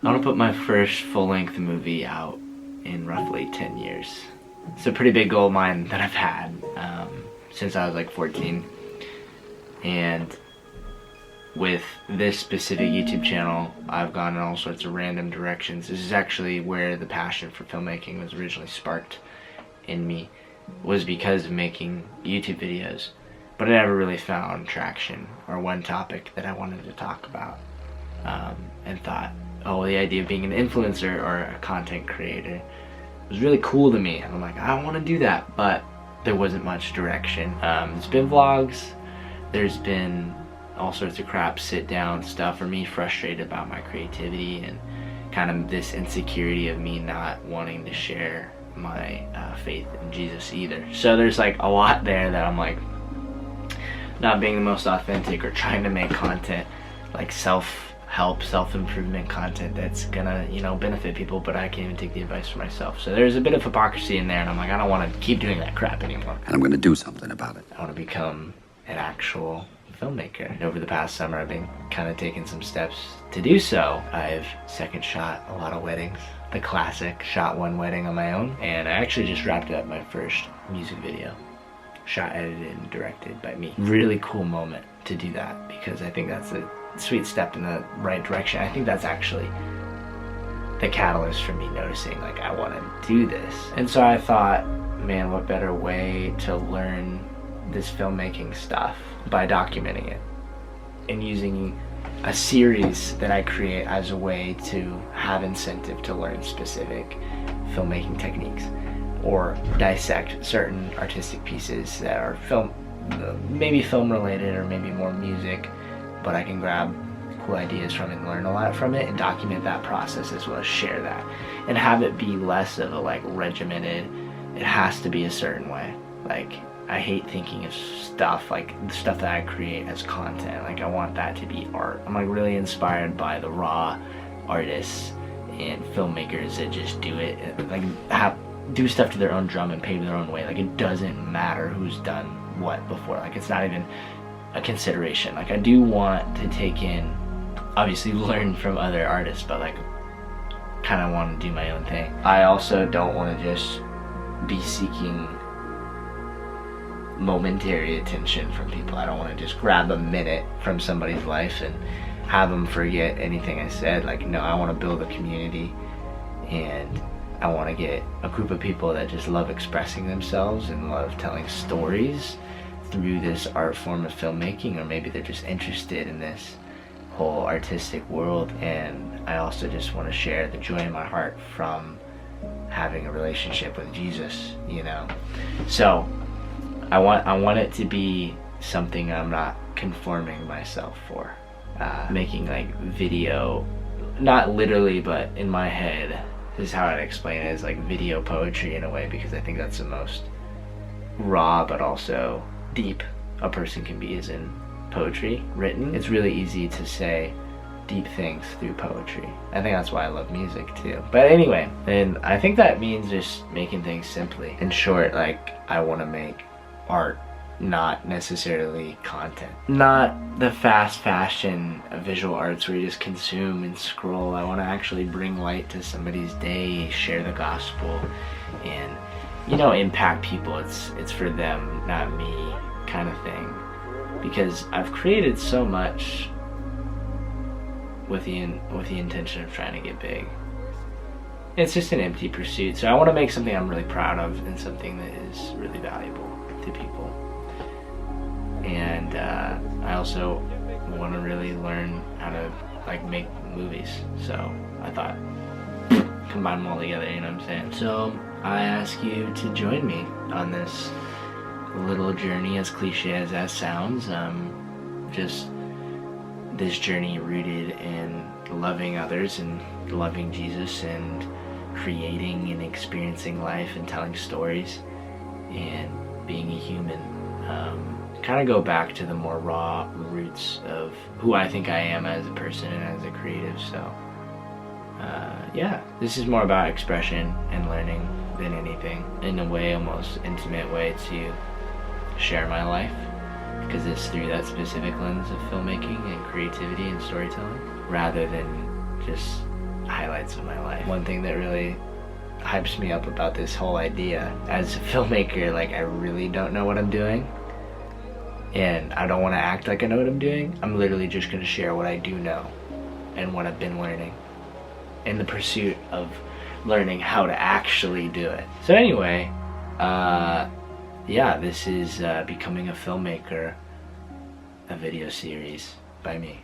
I want to put my first full-length movie out in roughly 10 years. It's a pretty big goal of mine that I've had since I was like 14. And with this specific YouTube channel, I've gone in all sorts of random directions. This is actually where the passion for filmmaking was originally sparked in me, was because of making YouTube videos. But I never really found traction or one topic that I wanted to talk about, and thought, oh, the idea of being an influencer or a content creator was really cool to me. And I'm like, I want to do that, but there wasn't much direction. There's been vlogs, there's been all sorts of crap, sit down stuff, or me frustrated about my creativity and kind of this insecurity of me not wanting to share my faith in Jesus either. So there's like a lot there that I'm like not being the most authentic, or trying to make content like self-help, self-improvement content that's gonna, you know, benefit people, but I can't even take the advice for myself. So there's a bit of hypocrisy in there, and I'm like, I don't want to keep doing that crap anymore. And I'm gonna do something about it. I want to become an actual filmmaker. And over the past summer, I've been kind of taking some steps to do so. I've second shot a lot of weddings, the classic shot one wedding on my own, and I actually just wrapped up my first music video, shot, edited, and directed by me. Really cool moment to do that, because I think that's a sweet step in the right direction. I think that's actually the catalyst for me noticing, like, I want to do this. And so I thought, man, what better way to learn this filmmaking stuff by documenting it and using a series that I create as a way to have incentive to learn specific filmmaking techniques, or dissect certain artistic pieces that are maybe film related, or maybe more music, but I can grab cool ideas from it and learn a lot from it, and document that process as well as share that, and have it be less of a like regimented, it has to be a certain way. Like, I hate thinking of stuff like the stuff that I create as content. Like, I want that to be art. I'm like really inspired by the raw artists and filmmakers that just do it, and like do stuff to their own drum and pave their own way. Like, it doesn't matter who's done what before. Like, it's not even a consideration. Like, I do want to take in, obviously learn from other artists, but like kind of want to do my own thing. I also don't want to just be seeking momentary attention from people. I don't want to just grab a minute from somebody's life and have them forget anything I said. Like, no, I want to build a community, and I want to get a group of people that just love expressing themselves and love telling stories through this art form of filmmaking, or maybe they're just interested in this whole artistic world. And I also just want to share the joy in my heart from having a relationship with Jesus, you know. So I want it to be something I'm not conforming myself for. Making like video, not literally, but in my head, this is how I'd explain it, is like video poetry in a way, because I think that's the most raw but also deep a person can be, is in poetry written. It's really easy to say deep things through poetry. I think that's why I love music too. But anyway, and I think that means just making things simply. In short, like, I want to make art, not necessarily content. Not the fast fashion visual arts where you just consume and scroll. I want to actually bring light to somebody's day, share the gospel, and, you know, impact people. It's for them, not me, kind of thing. Because I've created so much with the intention of trying to get big. It's just an empty pursuit. So I want to make something I'm really proud of, and something that is really valuable to people. And I also want to really learn how to like make movies. So I thought, combine them all together, you know what I'm saying? So I ask you to join me on this little journey, as cliche as that sounds. Just this journey rooted in loving others and loving Jesus and creating and experiencing life and telling stories and being a human. Kind of go back to the more raw roots of who I think I am as a person and as a creative. So yeah, this is more about expression and learning than anything, in a way, almost intimate way to share my life, because it's through that specific lens of filmmaking and creativity and storytelling, rather than just highlights of my life. One thing that really hypes me up about this whole idea, as a filmmaker, like, I really don't know what I'm doing, and I don't want to act like I know what I'm doing. I'm literally just going to share what I do know and what I've been learning in the pursuit of learning how to actually do it. So anyway, yeah, this is Becoming a Filmmaker, a video series by me.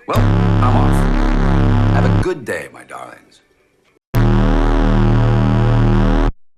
Well, I'm off. Have a good day, my darlings.